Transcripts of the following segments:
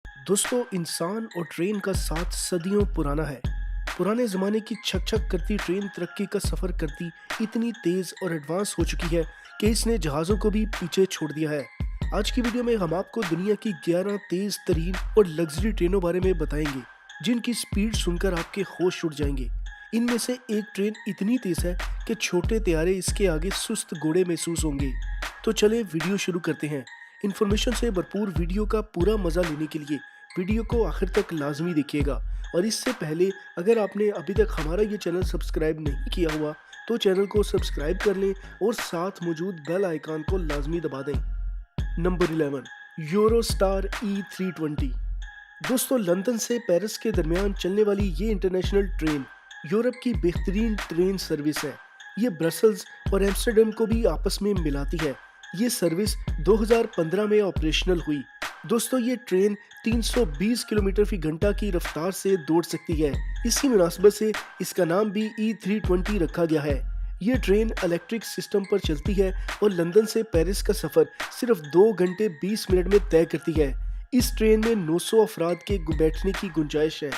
दोस्तों, इंसान और ट्रेन का साथ सदियों पुराना है। पुराने ज़माने की छक छक करती ट्रेन तरक्की का सफ़र करती इतनी तेज़ और एडवांस हो चुकी है कि इसने जहाज़ों को भी पीछे छोड़ दिया है। आज की वीडियो में हम आपको दुनिया की 11 तेज़ तरीन और लग्जरी ट्रेनों बारे में बताएंगे, जिनकी स्पीड सुनकर आपके होश उड़ जाएंगे। इनमें से एक ट्रेन इतनी तेज़ है कि छोटे त्यारे इसके आगे सुस्त घोड़े महसूस होंगे। तो चले वीडियो शुरू करते हैं। इन्फॉर्मेशन से भरपूर वीडियो का पूरा मज़ा लेने के लिए वीडियो को आखिर तक लाजमी देखिएगा। और इससे पहले अगर आपने अभी तक हमारा ये चैनल सब्सक्राइब नहीं किया हुआ तो चैनल को सब्सक्राइब कर लें और साथ मौजूद बेल आइकन को लाजमी दबा दें। Number 11, Eurostar E320। दोस्तों, लंदन से पेरिस के दरमियान चलने वाली ये इंटरनेशनल ट्रेन यूरोप की बेहतरीन ट्रेन सर्विस है। ये ब्रसल्स और एम्स्टर्डम को भी आपस में मिलाती है। ये सर्विस 2015 में ऑपरेशनल हुई। दोस्तों, ये ट्रेन 320 किलोमीटर फी घंटा की रफ्तार से दौड़ सकती है। इसी मुनासबत से इसका नाम भी E320 रखा गया है। ये ट्रेन इलेक्ट्रिक सिस्टम पर चलती है और लंदन से पेरिस का सफ़र सिर्फ 2 घंटे 20 मिनट में तय करती है। इस ट्रेन में 900 अफराद के बैठने की गुंजाइश है,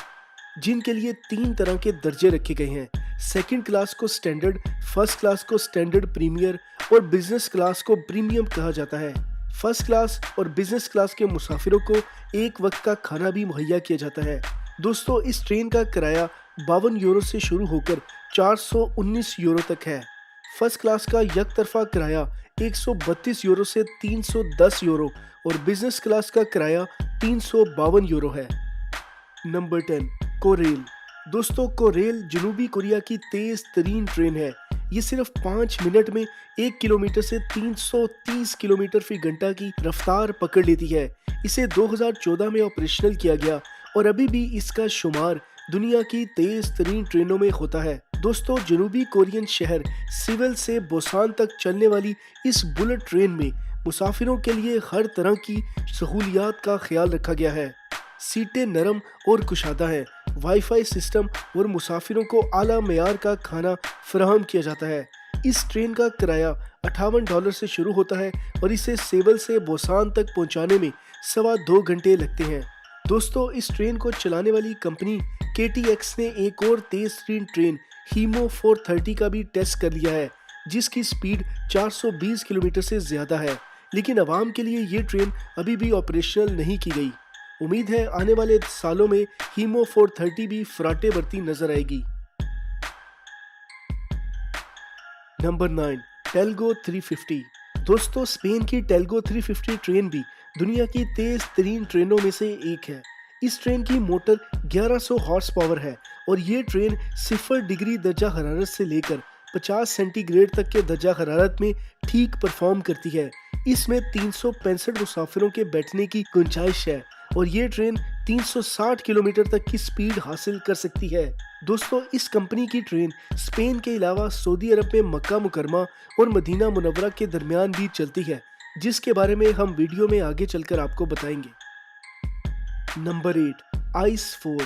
जिनके लिए 3 तरह के दर्जे रखे गए हैं। सेकंड क्लास को स्टैंडर्ड, फर्स्ट क्लास को स्टैंडर्ड प्रीमियर और बिजनेस क्लास को प्रीमियम कहा जाता है। फर्स्ट क्लास और बिजनेस क्लास के मुसाफिरों को एक वक्त का खाना भी मुहैया किया जाता है। दोस्तों, इस ट्रेन का किराया 52 यूरो से शुरू होकर 419 यूरो तक है। फर्स्ट क्लास का एक तरफा किराया 132 यूरो से 310 यूरो और बिजनेस क्लास का किराया 352 यूरो है। Number 10, Corel. दोस्तों, कोरेल जनूबी कोरिया की तेज तरीन ट्रेन है। ये सिर्फ 5 मिनट में 1 किलोमीटर से 330 किलोमीटर फी घंटा की रफ्तार पकड़ लेती है। इसे 2014 में ऑपरेशनल किया गया और अभी भी इसका शुमार दुनिया की तेज तरीन ट्रेनों में होता है। दोस्तों, जनूबी कोरियन शहर सिवल से बुसान तक चलने वाली इस बुलेट ट्रेन में मुसाफिरों के लिए हर तरह की सहूलियात का ख्याल रखा गया है। सीटें नरम और कुशादा हैं, वाईफाई सिस्टम और मुसाफिरों को आला मेयार का खाना फराहम किया जाता है। इस ट्रेन का किराया $58 से शुरू होता है और इसे सेवल से बोसान तक पहुंचाने में 2.25 घंटे लगते हैं। दोस्तों, इस ट्रेन को चलाने वाली कंपनी KTX ने एक और तेज ट्रेन हीमो 430 का भी टेस्ट कर लिया है, जिसकी स्पीड 420 किलोमीटर से ज़्यादा है। लेकिन आवाम के लिए ये ट्रेन अभी भी ऑपरेशनल नहीं की गई। उम्मीद है आने वाले सालों में हीमो 430 भी फराटे भरती नजर आएगी। Number 9, Talgo 350। दोस्तों, स्पेन की टेल्गो 350 ट्रेन भी दुनिया की तेज तरीन ट्रेनों में से एक है। इस ट्रेन की मोटर 1100 हॉर्स पावर है और ये ट्रेन 0 डिग्री दर्जा हरारत से लेकर 50 सेंटीग्रेड तक के दर्जा हरारत में ठीक परफॉर्म करती है। इसमें 365 मुसाफिरों के बैठने की गुंजाइश है और ये ट्रेन 360 किलोमीटर तक की स्पीड हासिल कर सकती है। दोस्तों, इस कंपनी की ट्रेन स्पेन के अलावा सऊदी अरब में मक्का मुकरमा और मदीना मुनव्वरा के दरमियान भी चलती है, जिसके बारे में हम वीडियो में आगे चलकर आपको बताएंगे। Number 8, ice 4।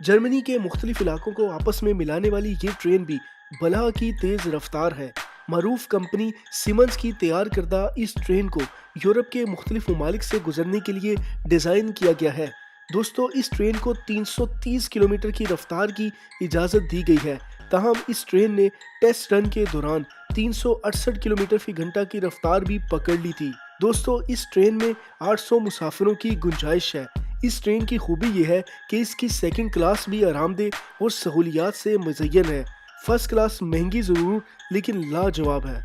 जर्मनी के मुख्तलिफ इलाकों को आपस में मिलाने वाली ये ट्रेन भी बला की तेज रफ्तार है। मरूफ कंपनी सीमेंस की तैयार करदा इस ट्रेन को यूरोप के मुख्तलिफ ममालिक से गुजरने के लिए डिज़ाइन किया गया है। दोस्तों, इस ट्रेन को 330 किलोमीटर की रफ्तार की इजाज़त दी गई है, ताहम इस ट्रेन ने टेस्ट रन के दौरान 368 किलोमीटर फी घंटा की रफ्तार भी पकड़ ली थी। दोस्तों, इस ट्रेन में 800 मुसाफिरों की गुंजाइश है। इस ट्रेन की खूबी यह है कि इसकी सेकंड क्लास भी आरामदेह और सहूलियात से मुज़य्यन है। फर्स्ट क्लास महंगी ज़रूर, लेकिन लाजवाब है।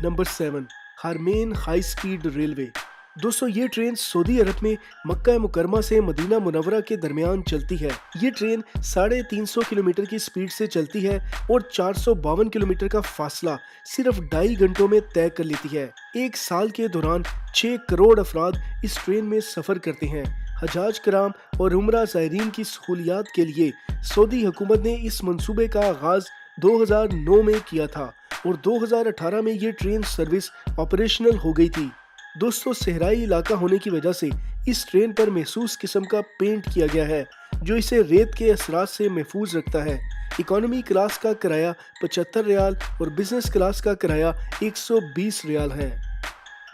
Number 7, Haramain high speed railway. दोस्तों, ये ट्रेन सऊदी अरब में मक्का मुकरमा से मदीना मुनव्वरा के दरमियान चलती है। ये ट्रेन 350 किलोमीटर की स्पीड से चलती है और 452 किलोमीटर का फासला सिर्फ 2.5 घंटों में तय कर लेती है। एक साल के दौरान 6 करोड़ अफराद इस ट्रेन में सफ़र करते हैं। हजाज कराम और उम्रा ज़ायरीन की सहूलियात के लिए सऊदी हुकूमत ने इस मंसूबे का आगाज़ 2009 में किया था और 2018 में ये ट्रेन सर्विस ऑपरेशनल हो गई थी। दोस्तों, सहराई इलाका होने की वजह से इस ट्रेन पर महसूस किस्म का पेंट किया गया है, जो इसे रेत के असरात से महफूज रखता है। इकोनॉमी क्लास का किराया 75 रियाल और बिजनेस क्लास का किराया 120 रियाल है।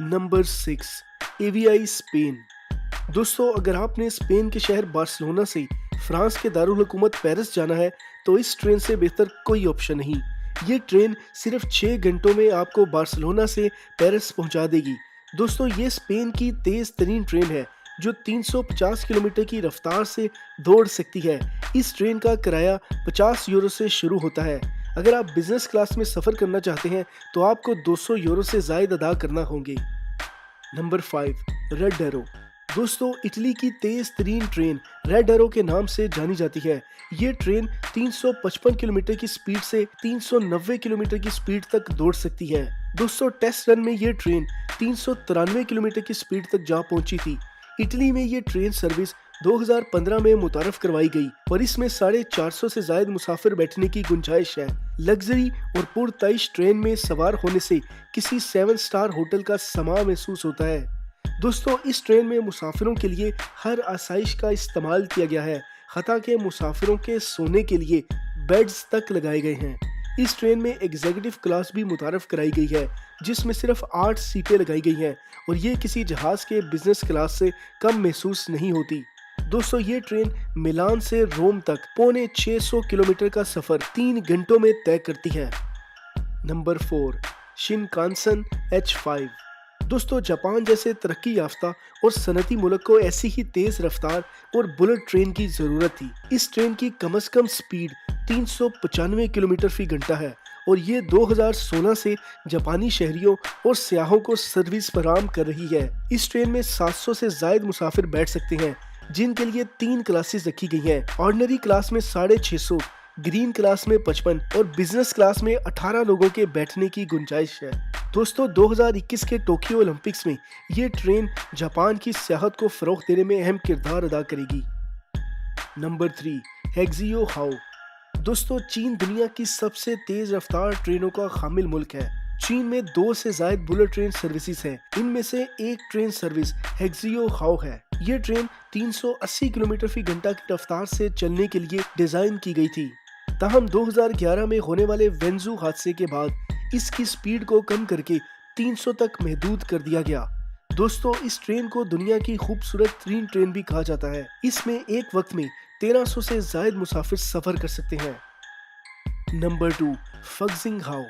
Number 6, AVI Spain. दोस्तों, अगर आपने स्पेन के शहर बार्सिलोना से फ्रांस के दारुल हुकूमत पेरिस जाना है तो इस ट्रेन से बेहतर कोई ऑप्शन नहीं। ये ट्रेन सिर्फ 6 घंटों में आपको बार्सिलोना से पेरिस पहुंचा देगी। दोस्तों, ये स्पेन की तेज तरीन ट्रेन है जो 350 किलोमीटर की रफ्तार से दौड़ सकती है। इस ट्रेन का किराया 50 यूरो से शुरू होता है। अगर आप बिजनेस क्लास में सफ़र करना चाहते हैं तो आपको 200 यूरो से ज़ायद अदा करना होंगे। Number 5, red arrow. दोस्तों, इटली की तेज तरीन ट्रेन रेड एरो के नाम से जानी जाती है। ये ट्रेन 355 किलोमीटर की स्पीड से 390 किलोमीटर की स्पीड तक दौड़ सकती है। दोस्तों, टेस्ट रन में ये ट्रेन 393 किलोमीटर की स्पीड तक जा पहुंची थी। इटली में ये ट्रेन सर्विस 2015 में मुतारफ करवाई गई और इसमें 450 से ज्यादा मुसाफिर बैठने की गुंजाइश है। लग्जरी और पुरताइश ट्रेन में सवार होने से किसी 7 स्टार होटल का समा महसूस होता है। दोस्तों, इस ट्रेन में मुसाफिरों के लिए हर आसाइश का इस्तेमाल किया गया है। हता के मुसाफिरों के सोने के लिए बेड्स तक लगाए गए हैं। इस ट्रेन में एग्जीक्यूटिव क्लास भी मुतारफ कराई गई है जिसमें सिर्फ 8 सीटें लगाई गई हैं और ये किसी जहाज के बिजनेस क्लास से कम महसूस नहीं होती। दोस्तों, ये ट्रेन मिलान से रोम तक पौने 600 किलोमीटर का सफर 3 घंटों में तय करती है। Number 4, Shinkansen H5। दोस्तों, जापान जैसे तरक्की याफ्ता और सनती मुल्क को ऐसी ही तेज रफ्तार और बुलेट ट्रेन की जरूरत थी। इस ट्रेन की कम से कम स्पीड 395 किलोमीटर फी घंटा है और ये 2016 से जापानी शहरियों और सियाहों को सर्विस फराहम कर रही है। इस ट्रेन में 700 से ज्यादा मुसाफिर बैठ सकते हैं जिनके लिए 3 क्लासेस रखी गई हैं। ऑर्डिनरी क्लास में 650, ग्रीन क्लास में 55 और बिजनेस क्लास में 18 लोगों के बैठने की गुंजाइश है। दोस्तों, 2021 के टोक्यो ओलंपिक्स में ये ट्रेन जापान की सियाहत को फरोग देने में अहम किरदार अदा करेगी। नंबर 3, हैक्सियो हाओ। दोस्तों, चीन दुनिया की सबसे तेज रफ्तार ट्रेनों का हामिल मुल्क है। चीन में 2 से ज्यादा बुलेट ट्रेन सर्विसेज हैं। इनमें से एक ट्रेन सर्विस हैक्सियो हाओ है। ये ट्रेन 380 किलोमीटर फी घंटा की रफ्तार से चलने के लिए डिजाइन की गई थी। ताहम 2011 में होने वाले वेंजू हादसे के बाद इसकी स्पीड को कम करके 300 तक महदूद कर दिया गया। दोस्तों, इस ट्रेन को दुनिया की खूबसूरत तरीन ट्रेन भी कहा जाता है। इसमें एक वक्त में 1300 से ज्यादा मुसाफिर सफर कर सकते हैं। नंबर 2, फक्सिंग हाओ।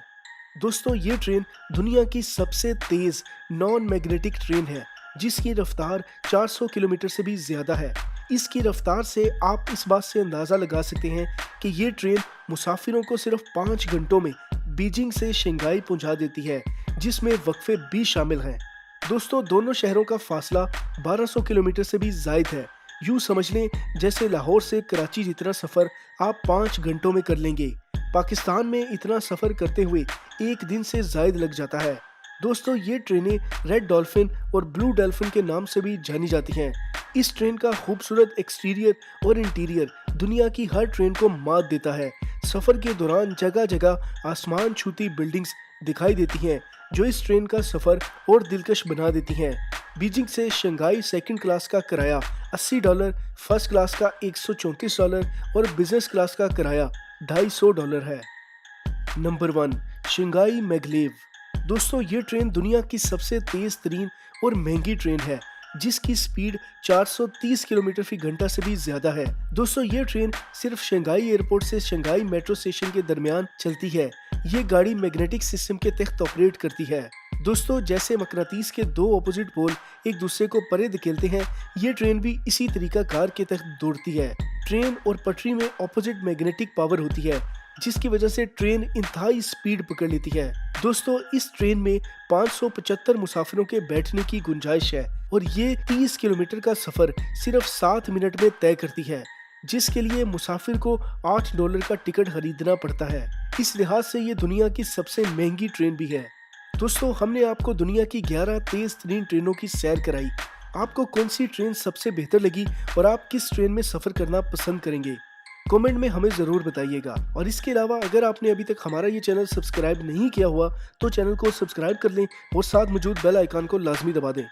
दोस्तों, ये ट्रेन दुनिया की सबसे तेज नॉन मैग्नेटिक ट्रेन है जिसकी रफ्तार 400 किलोमीटर से भी ज्यादा है। इसकी रफ्तार से आप इस बात से अंदाजा लगा सकते हैं कि ये ट्रेन मुसाफिरों को सिर्फ 5 घंटों में बीजिंग से शंघाई पहुंचा देती है जिसमें वक्फे भी शामिल हैं। दोस्तों, दोनों शहरों का फासला 1200 किलोमीटर से भी ज्यादा है। यूं समझ लें जैसे लाहौर से कराची जितना सफर आप 5 घंटों में कर लेंगे। पाकिस्तान में इतना सफर करते हुए 1 दिन से ज्यादा लग जाता है। दोस्तों, ये ट्रेनें रेड डॉल्फिन और ब्लू डॉल्फिन के नाम से भी जानी जाती हैं। इस ट्रेन का खूबसूरत एक्सटीरियर और इंटीरियर दुनिया की हर ट्रेन को मात देता है। सफर के दौरान जगह जगह आसमान छूती बिल्डिंग्स दिखाई देती हैं जो इस ट्रेन का सफर और दिलकश बना देती हैं। बीजिंग से शंघाई सेकंड क्लास का किराया $80, फर्स्ट क्लास का $134 और बिजनेस क्लास का किराया $250 है। Number 1, Shanghai maglev. दोस्तों, ये ट्रेन दुनिया की सबसे तेज तरीन और महंगी ट्रेन है जिसकी स्पीड 430 किलोमीटर फी घंटा से भी ज्यादा है। दोस्तों, ये ट्रेन सिर्फ शंघाई एयरपोर्ट से शंघाई मेट्रो स्टेशन के दरमियान चलती है। ये गाड़ी मैग्नेटिक सिस्टम के तहत ऑपरेट करती है। दोस्तों, जैसे मकनातीस के 2 अपोजिट पोल एक दूसरे को परे धकेलते हैं, ये ट्रेन भी इसी तरीका कार के तहत दौड़ती है। ट्रेन और पटरी में अपोजिट मैग्नेटिक पावर होती है जिसकी वजह से ट्रेन इंतहाई स्पीड पकड़ लेती है। दोस्तों, इस ट्रेन में 575 मुसाफिरों के बैठने की गुंजाइश है और ये 30 किलोमीटर का सफर सिर्फ 7 मिनट में तय करती है जिसके लिए मुसाफिर को $8 का टिकट खरीदना पड़ता है। इस लिहाज से ये दुनिया की सबसे महंगी ट्रेन भी है। दोस्तों, हमने आपको दुनिया की 11 तेज तरीन ट्रेनों की सैर कराई। आपको कौन सी ट्रेन सबसे बेहतर लगी और आप किस ट्रेन में सफर करना पसंद करेंगे? कमेंट में हमें ज़रूर बताइएगा। और इसके अलावा अगर आपने अभी तक हमारा ये चैनल सब्सक्राइब नहीं किया हुआ तो चैनल को सब्सक्राइब कर लें और साथ मौजूद बेल आइकन को लाजमी दबा दें।